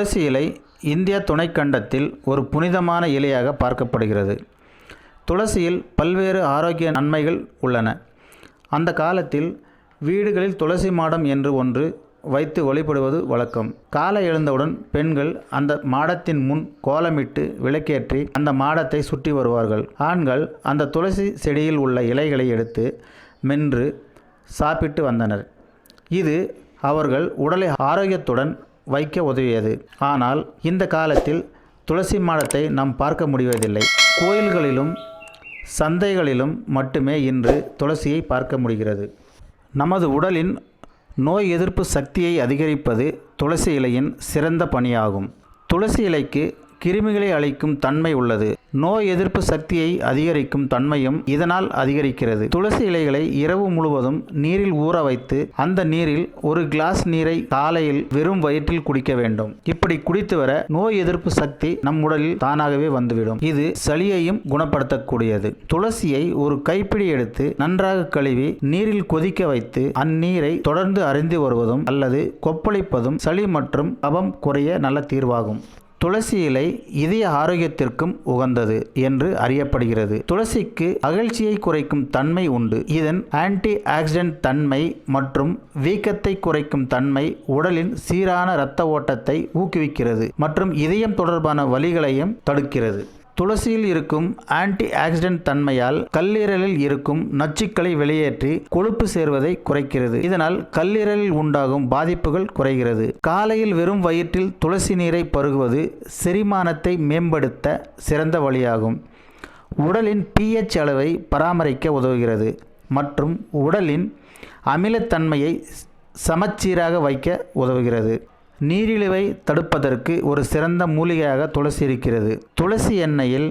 துளசி இலை இந்திய துணைக்கண்டத்தில் ஒரு புனிதமான இலையாக பார்க்கப்படுகிறது. துளசியில் பல்வேறு ஆரோக்கிய நன்மைகள் உள்ளன. அந்த காலத்தில் வீடுகளில் துளசி மாடம் என்று ஒன்று வைத்து வழிபடுவது வழக்கம். காலை எழுந்தவுடன் பெண்கள் அந்த மாடத்தின் முன் கோலமிட்டு விளக்கேற்றி அந்த மாடத்தை சுற்றி வருவார்கள். ஆண்கள் அந்த துளசி செடியில் உள்ள இலைகளை எடுத்து மென்று சாப்பிட்டு வந்தனர். இது அவர்கள் உடலை ஆரோக்கியத்துடன் வைக்க உதவியது. ஆனால் இந்த காலத்தில் துளசி மாடத்தை நாம் பார்க்க முடிவதில்லை. கோயில்களிலும் சந்தைகளிலும் மட்டுமே இன்று துளசியை பார்க்க முடிகிறது. நமது உடலின் நோய் எதிர்ப்பு சக்தியை அதிகரிப்பது துளசி இலையின் சிறந்த பணியாகும். துளசி இலைக்கு கிருமிகளை அழிக்கும் தன்மை உள்ளது. நோய் எதிர்ப்பு சக்தியை அதிகரிக்கும் தன்மையும் இதனால் அதிகரிக்கிறது. துளசி இலைகளை இரவு முழுவதும் நீரில் ஊற வைத்து அந்த நீரில் ஒரு கிளாஸ் நீரை காலையில் வெறும் வயிற்றில் குடிக்க வேண்டும். இப்படி குடித்து வர நோய் எதிர்ப்பு சக்தி நம் உடலில் தானாகவே வந்துவிடும். இது சளியையும் குணப்படுத்தக்கூடியது. துளசியை ஒரு கைப்பிடி எடுத்து நன்றாக கழுவி நீரில் கொதிக்க வைத்து அந்நீரை தொடர்ந்து அருந்தி வருவதும் அல்லது கொப்பளிப்பதும் சளி மற்றும் கபம் குறைய நல்ல தீர்வாகும். துளசி இலை இதய ஆரோக்கியத்திற்கும் உகந்தது என்று அறியப்படுகிறது. துளசிக்கு அகழ்ச்சியை குறைக்கும் தன்மை உண்டு. இதன் ஆன்டி ஆக்சிடென்ட் தன்மை மற்றும் வீக்கத்தை குறைக்கும் தன்மை உடலின் சீரான இரத்த ஓட்டத்தை ஊக்குவிக்கிறது மற்றும் இதயம் தொடர்பான வலிகளையும் தடுக்கிறது. துளசியில் இருக்கும் ஆன்டி ஆக்சிடென்ட் தன்மையால் கல்லீரலில் இருக்கும் நச்சுக்களை வெளியேற்றி கொழுப்பு சேர்வதை குறைக்கிறது. இதனால் கல்லீரலில் உண்டாகும் பாதிப்புகள் குறைகிறது. காலையில் வெறும் வயிற்றில் துளசி நீரை பருகுவது செரிமானத்தை மேம்படுத்த சிறந்த வழியாகும். உடலின் pH அளவை பராமரிக்க உதவுகிறது மற்றும் உடலின் அமிலத்தன்மையை சமச்சீராக வைக்க உதவுகிறது. நீரிழிவை தடுப்பதற்கு ஒரு சிறந்த மூலிகையாக துளசி இருக்கிறது. துளசி எண்ணெயில்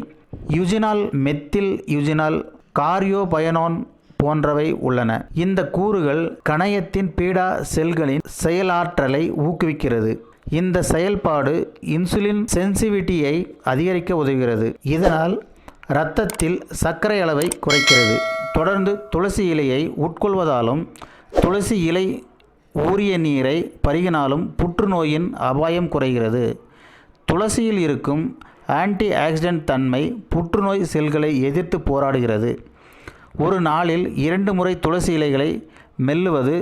யூஜினால், மெத்தில் யூஜினால், காரியோபயனோன் போன்றவை உள்ளன. இந்த கூறுகள் கணையத்தின் பீடா செல்களின் செயலாற்றலை ஊக்குவிக்கிறது. இந்த செயல்பாடு இன்சுலின் சென்சிவிட்டியை அதிகரிக்க உதவுகிறது. இதனால் இரத்தத்தில் சர்க்கரை அளவை குறைக்கிறது. தொடர்ந்து துளசி இலையை உட்கொள்வதாலும் துளசி இலை ஊறிய நீரை பருகினாலும் புற்றுநோயின் அபாயம் குறைகிறது. துளசியில் இருக்கும் ஆன்டி ஆக்சிடென்ட் தன்மை புற்றுநோய் செல்களை எதிர்த்து போராடுகிறது. ஒரு நாளில் 2 முறை துளசி இலைகளை மெல்லுவது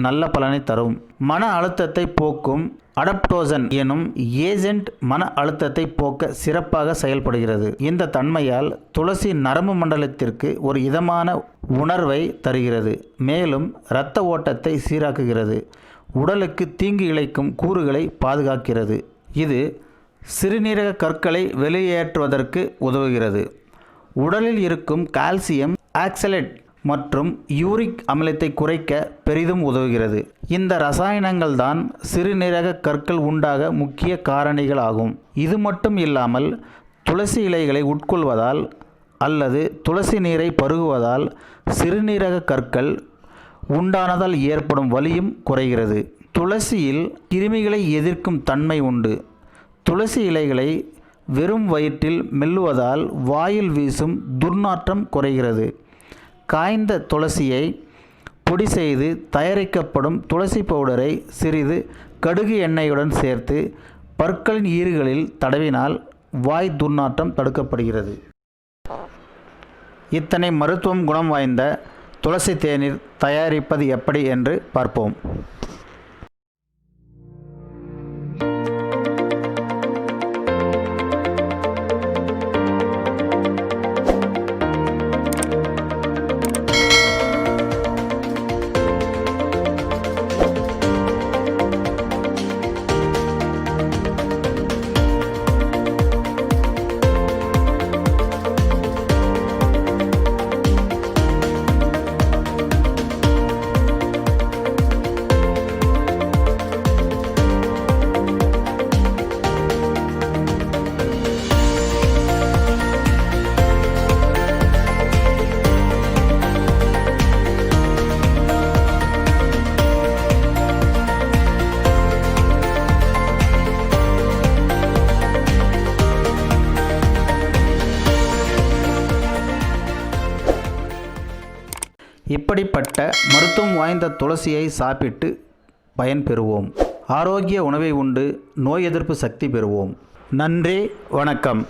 நல்ல பலனை தரும். மன அழுத்தத்தை போக்கும் அடப்டோஜன் எனும் ஏஜென்ட் மன அழுத்தத்தை போக்க சிறப்பாக செயல்படுகிறது. இந்த தன்மையால் துளசி நரம்பு மண்டலத்திற்கு ஒரு இதமான உணர்வை தருகிறது. மேலும் இரத்த ஓட்டத்தை சீராக்குகிறது. உடலுக்கு தீங்கு இழைக்கும் கூறுகளை பாதுகாக்கிறது. இது சிறுநீரக கற்களை வெளியேற்றுவதற்கு உதவுகிறது. உடலில் இருக்கும் கால்சியம் ஆக்சலேட் மற்றும் யூரிக் அமிலத்தை குறைக்க பெரிதும் உதவுகிறது. இந்த ரசாயனங்கள் தான் சிறுநீரக கற்கள் உண்டாக முக்கிய காரணிகள் ஆகும். இது மட்டும் இல்லாமல் துளசி இலைகளை உட்கொள்வதால் அல்லது துளசி நீரை பருகுவதால் சிறுநீரக கற்கள் உண்டானதால் ஏற்படும் வலியும் குறைகிறது. துளசியில் கிருமிகளை எதிர்க்கும் தன்மை உண்டு. துளசி இலைகளை வெறும் வயிற்றில் மெல்லுவதால் வாயில் வீசும் துர்நாற்றம் குறைகிறது. காய்ந்த துளசியை பொடி செய்து தயாரிக்கப்படும் துளசி பவுடரை சிறிது கடுகு எண்ணெயுடன் சேர்த்து பற்களின் ஈறுகளில் தடவினால் வாய் துர்நாற்றம் தடுக்கப்படுகிறது. இத்தனை மருத்துவம் குணம் வாய்ந்த துளசி தேநீர் தயாரிப்பது எப்படி என்று பார்ப்போம். இப்படிப்பட்ட மருத்துவம் வாய்ந்த துளசியை சாப்பிட்டு பயன்பெறுவோம். ஆரோக்கிய உணவை உண்டு நோய் எதிர்ப்பு சக்தி பெறுவோம். நன்றி, வணக்கம்.